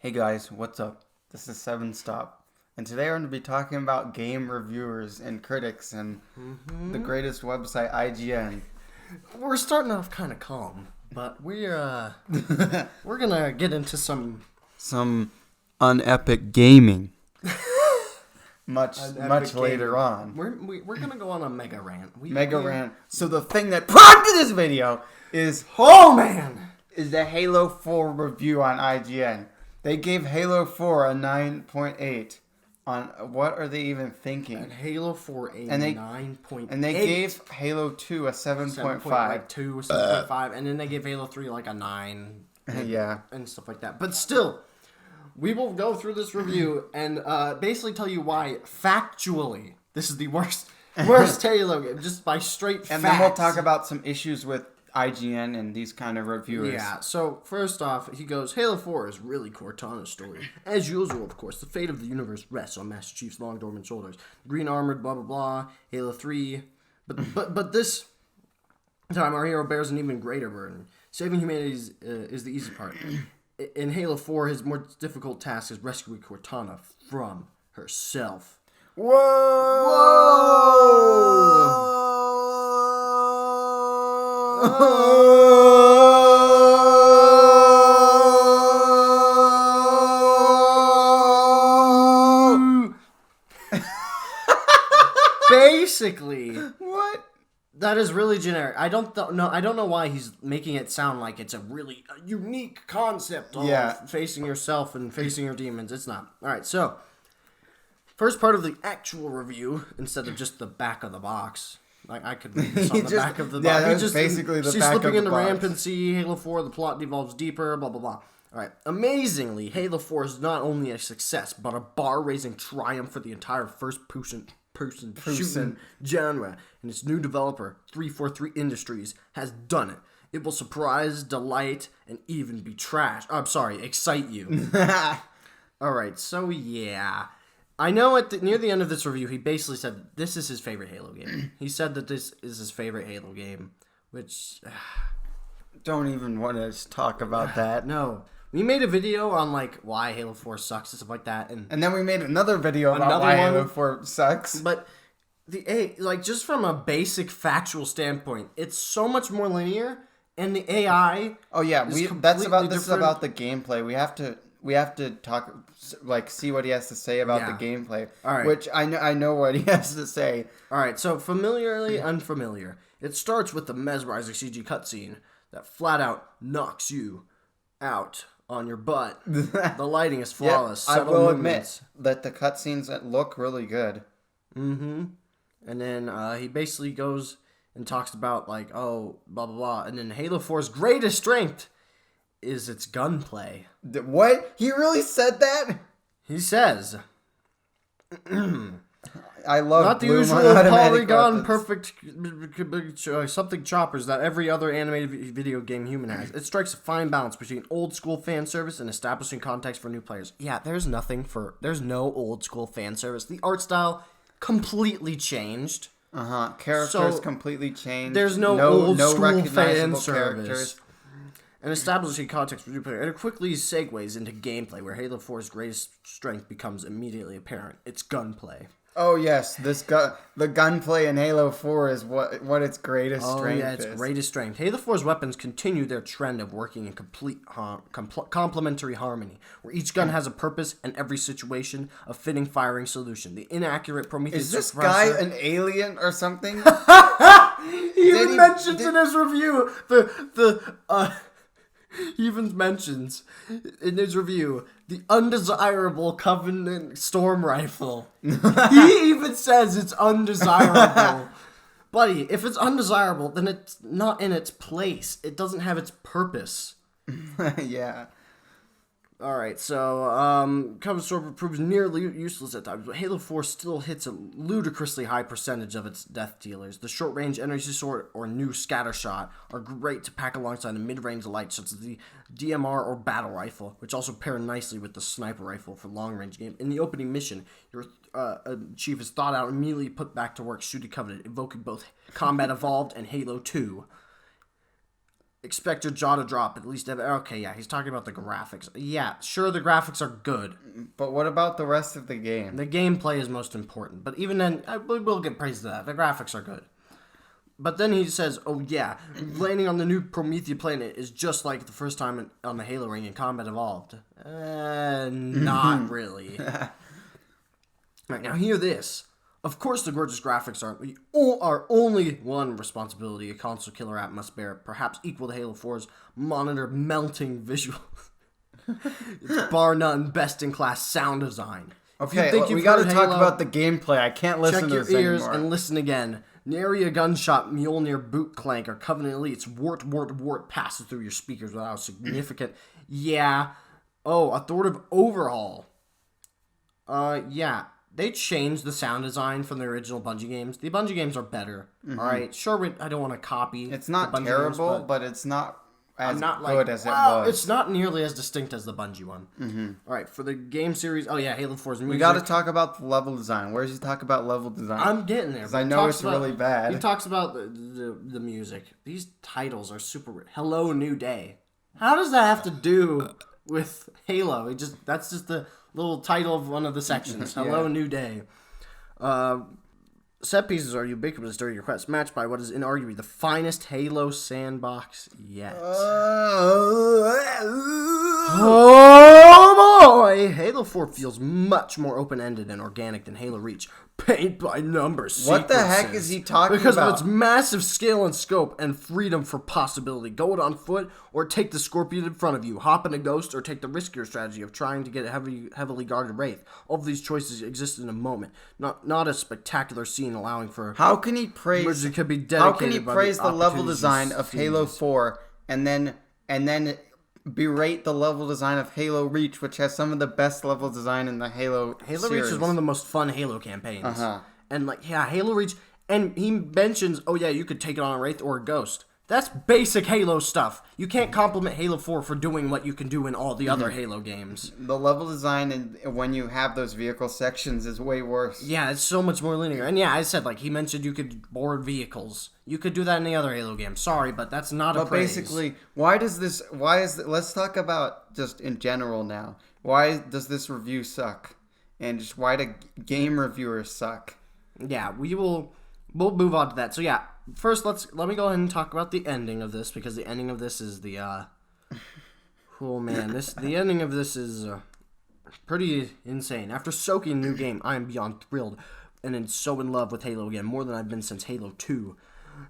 Hey guys, what's up? This is 7stop, and today we're going to be talking about game reviewers and critics and the greatest website, IGN. We're starting off kind of calm, but we're gonna get into some unepic gaming. much later on. We're gonna go on a mega rant. Rant. So the thing that prompted this video is the Halo 4 review on IGN. They gave Halo 4 a 9.8 on what are they even thinking? And Halo 4 a 9.8. And they gave Halo 2 a 7.5. 7.5, and then they gave Halo 3 like a 9. Yeah. And stuff like that. But still, we will go through this review and basically tell you why, factually, this is the worst Halo game, just by straight facts. And then we'll talk about some issues with IGN and these kind of reviewers. Yeah, so first off, he goes, Halo 4 is really Cortana's story. As usual, of course, the fate of the universe rests on Master Chief's long dormant shoulders. Green armored, blah, blah, blah, Halo 3. But this time, our hero bears an even greater burden. Saving humanity is the easy part. In Halo 4, his more difficult task is rescuing Cortana from herself. Whoa! Basically, what? That is really generic. I don't know why he's making it sound like it's a really unique concept of facing yourself and facing your demons. It's not. All right, so first part of the actual review instead of just the back of the box. Like I could read this on the back of the box. Yeah, that's basically the back of the box. She's slipping into rampancy. Halo 4, the plot devolves deeper. Blah blah blah. All right. Amazingly, Halo 4 is not only a success but a bar-raising triumph for the entire first-person shooting genre, and its new developer, 343 Industries, has done it. It will surprise, delight, and even be excite you. All right, so yeah. I know near the end of this review, he basically said this is his favorite Halo game. He said that this is his favorite Halo game, which... Don't even want to talk about that. No. We made a video on, why Halo 4 sucks and stuff like that. And then we made another video about why Halo 4 sucks. But, just from a basic factual standpoint, it's so much more linear, and the AI... Oh, yeah. This is about the gameplay. We have to talk, see what he has to say about the gameplay. All right. Which I know what he has to say. All right, so familiarly unfamiliar. It starts with the mesmerizing CG cutscene that flat out knocks you out on your butt. The lighting is flawless. I will admit that the cutscenes look really good. Mm-hmm. And then he basically goes and talks about, blah, blah, blah. And then Halo 4's greatest strength is its gunplay. What? He really said that? He says... I love not the usual polygon perfect something choppers that every other animated video game human has. It strikes a fine balance between old school fan service and establishing context for new players. Yeah, there's no old school fan service. The art style completely changed. Characters completely changed. There's no old school fan service. And establishing context for new players. And it quickly segues into gameplay, where Halo 4's greatest strength becomes immediately apparent. It's gunplay. Oh yes, the gunplay in Halo 4 is what its greatest strength is. Oh yeah, its greatest strength. Halo 4's weapons continue their trend of working in complete complementary harmony, where each gun has a purpose and every situation a fitting firing solution. The inaccurate Prometheus Is this guy an alien or something? He even mentions in his review he even mentions in his review the undesirable Covenant storm rifle. He even says it's undesirable. Buddy, if it's undesirable, then it's not in its place. It doesn't have its purpose. Yeah. Alright, so, Covenant Storm proves nearly useless at times, but Halo 4 still hits a ludicrously high percentage of its death dealers. The short-range energy sword or new scatter shot are great to pack alongside the mid-range lights, such as the DMR or battle rifle, which also pair nicely with the sniper rifle for long-range game. In the opening mission, your chief is thought out and immediately put back to work shooting Covenant, invoking both Combat Evolved and Halo 2. expect your jaw to drop. At least, okay, yeah, he's talking about the graphics. Yeah, sure, the graphics are good. But what about the rest of the game? The gameplay is most important. But even then, we'll get praise to that. The graphics are good. But then he says, oh yeah, landing on the new Promethea planet is just like the first time on the Halo ring in Combat Evolved. Not really. Alright, now hear this. Of course the gorgeous graphics are only one responsibility a console killer app must bear, perhaps equal to Halo 4's monitor melting visuals. It's bar none best-in-class sound design. Okay, we gotta talk about the gameplay. I can't listen to this anymore. Check your ears and listen again. Nary a gunshot, Mjolnir boot clank, or Covenant Elite's wart passes through your speakers without significant... Yeah. Oh, authoritative overhaul. Yeah. They changed the sound design from the original Bungie games. The Bungie games are better. Alright? Sure, I don't want to copy It's not terrible, games, but it's not as not good as it was. It's not nearly as distinct as the Bungie one. Alright, for the game series... Oh, yeah, Halo 4's music. We gotta talk about the level design. Where's he talk about level design? I'm getting there. Because I know it's really bad. He talks about the music. These titles are super... Hello, New Day. How does that have to do with Halo? That's just the little title of one of the sections. Hello, New Day. Set pieces are ubiquitous during your quest, matched by what is inarguably the finest Halo sandbox yet. Oh boy! Halo 4 feels much more open-ended and organic than Halo Reach. Paint by number sequences. What the heck is he talking about? Because of its massive scale and scope and freedom for possibility. Go it on foot or take the Scorpion in front of you. Hop in a Ghost or take the riskier strategy of trying to get a heavily guarded Wraith. All of these choices exist in a moment. Not a spectacular scene allowing for... How can he praise... It could be dedicated how can he praise the level design of Halo 4 and then berate the level design of Halo Reach, which has some of the best level design in the Halo Reach series. is one of the most fun Halo campaigns. And Halo Reach, and he mentions, oh yeah, you could take it on a Wraith or a Ghost. That's basic Halo stuff. You can't compliment Halo 4 for doing what you can do in all the other Halo games. The level design and when you have those vehicle sections is way worse. Yeah, it's so much more linear. And yeah, I said, he mentioned you could board vehicles. You could do that in the other Halo game. Sorry, but that's not a praise. But basically, let's talk about just in general now. Why does this review suck? And just why do game reviewers suck? Yeah, we'll move on to that. So yeah, first let me go ahead and talk about the ending of this, because the ending of this is the oh man, the ending of this is pretty insane. After soaking new game, I am beyond thrilled and so in love with Halo again, more than I've been since Halo 2.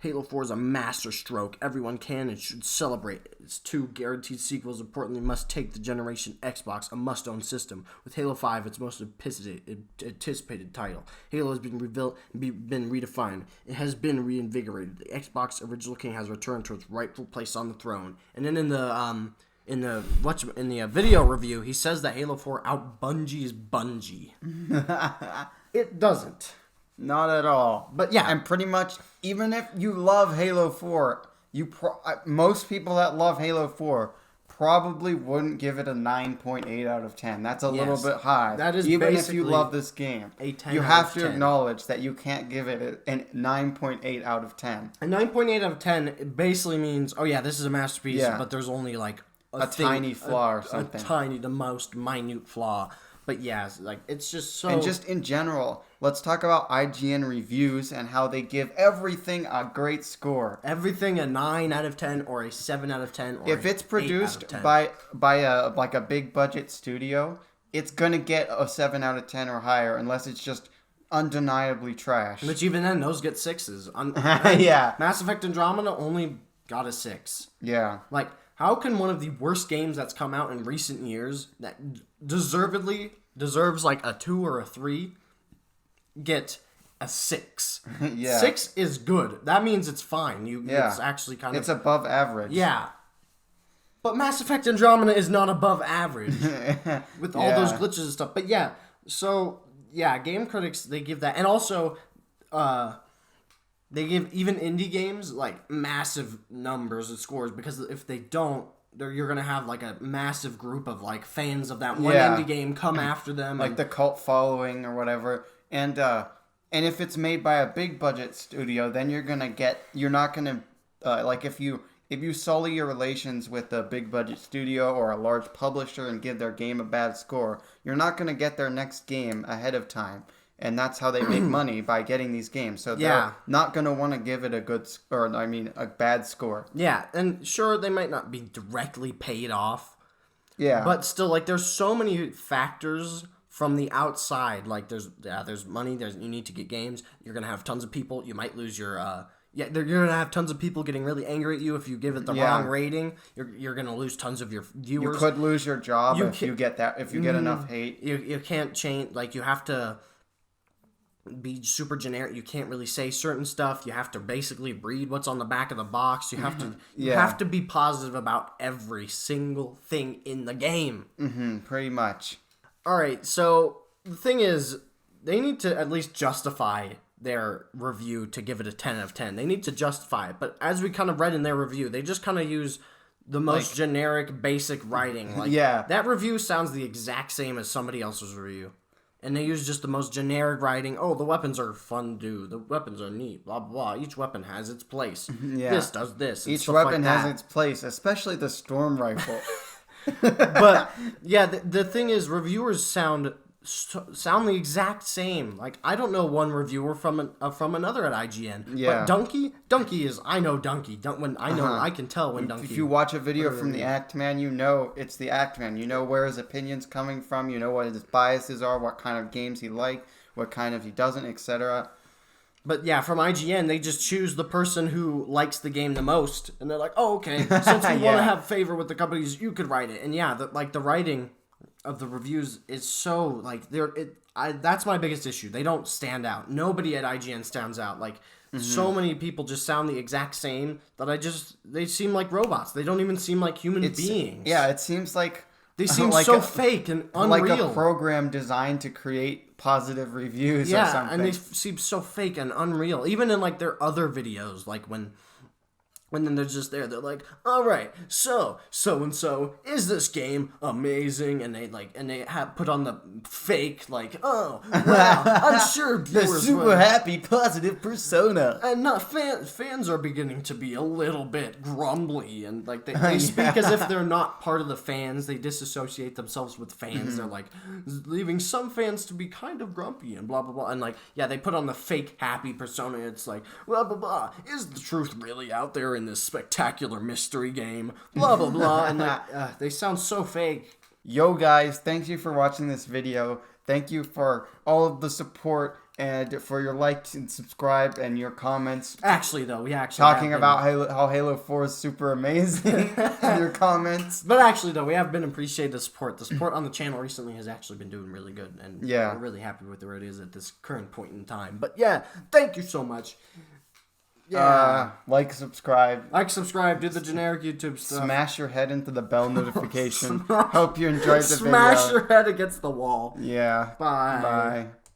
Halo 4 is a masterstroke. Everyone can and should celebrate. Its 2 guaranteed sequels importantly must take the generation Xbox, a must-own system. With Halo 5, its most anticipated title. Halo has been redefined. It has been reinvigorated. The Xbox original king has returned to its rightful place on the throne. And then in the video review, he says that Halo 4 out-Bungies Bungie. It doesn't. Not at all. But yeah. And pretty much, even if you love Halo 4, most people that love Halo 4 probably wouldn't give it a 9.8 out of 10. That's a little bit high. That is even if you love this game. A 10 you out have of to 10. acknowledge that you can't give it a 9.8 out of 10. A 9.8 out of 10 basically means, oh yeah, this is a masterpiece, but there's only a tiny flaw or something. The most minute flaw. But yeah, it's just so... And just in general, let's talk about IGN reviews and how they give everything a great score. Everything a 9 out of 10 or a 7 out of 10 or if it's produced by a big budget studio, it's going to get a 7 out of 10 or higher unless it's just undeniably trash. Which even then, those get 6s. Yeah. Mass Effect Andromeda only got a 6. Yeah. How can one of the worst games that's come out in recent years that deservedly deserves a 2 or a 3 get a 6? Yeah. 6 is good. That means it's fine. It's actually kind of... It's above average. Yeah. But Mass Effect Andromeda is not above average with all those glitches and stuff. But yeah, so yeah, game critics, they give that. And also, they give even indie games massive numbers and scores, because if they don't, you're gonna have a massive group of fans of that one indie game come after them, the cult following or whatever. And if it's made by a big budget studio, then you're not gonna if if you sully your relations with a big budget studio or a large publisher and give their game a bad score, you're not going to get their next game ahead of time. And that's how they make money, by getting these games. So they're not going to want to give it a bad score. Yeah, and sure, they might not be directly paid off. Yeah. But still, like, there's so many factors from the outside. Like, there's money, you need to get games, you're going to have tons of people, you might lose your, you're going to have tons of people getting really angry at you if you give it the wrong rating. You're going to lose tons of your viewers. You could lose your job if you get enough hate. You can't change, like, you have to be super generic. You can't really say certain stuff. You have to basically read what's on the back of the box. You have to have to be positive about every single thing in the game. Pretty much. All right, so the thing is, they need to at least justify their review to give it a 10 out of 10. They need to justify it. But as we kind of read in their review, they just kind of use the most generic, basic writing. Like, that review sounds the exact same as somebody else's review. And they use just the most generic writing. Oh, the weapons are fun to do. The weapons are neat. Blah, blah, blah. Each weapon has its place. This does this. Each weapon has its place, especially the storm rifle. But, yeah, the thing is, reviewers sound the exact same. Like, I don't know one reviewer from another at IGN. Yeah. But Donkey is, I know Donkey. I can tell when Donkey. If you watch a video from the Act Man, you know it's the Act Man. You know where his opinions coming from. You know what his biases are. What kind of games he likes. What kind of he doesn't, etc. But yeah, from IGN, they just choose the person who likes the game the most, and they're like, "Oh, okay. Since you want to have favor with the companies, you could write it." And yeah, the writing of the reviews is so, like, that's my biggest issue. They don't stand out. Nobody at IGN stands out. Like, so many people just sound the exact same that they seem like robots. They don't even seem like human beings. Yeah, it seems like they seem so fake and unreal. Like a program designed to create positive reviews or something. And they seem so fake and unreal. Even in, like, their other videos, like when then they're just there. They're like, all right, so-and-so, is this game amazing? And they have put on the fake, like, oh, wow, I'm sure viewers the super happy, positive persona. And not fans are beginning to be a little bit grumbly. And, like, they speak as if they're not part of the fans. They disassociate themselves with fans. They're, like, leaving some fans to be kind of grumpy and blah, blah, blah. And, like, yeah, they put on the fake happy persona. It's like, blah, blah, blah. Is the truth really out there in this spectacular mystery game, blah blah blah, and they sound so fake. Yo guys, thank you for watching this video. Thank you for all of the support and for your likes and subscribe and your comments. Actually, though, we actually talking about how Halo 4 is super amazing. Your comments. But actually, though, we have been appreciating the support. The support on the channel recently has actually been doing really good, and we're really happy with where it is at this current point in time. But yeah, thank you so much. Yeah. Subscribe, do the generic YouTube stuff. Smash your head into the bell notification. Hope you enjoyed the video. Smash your head against the wall. Yeah. Bye. Bye.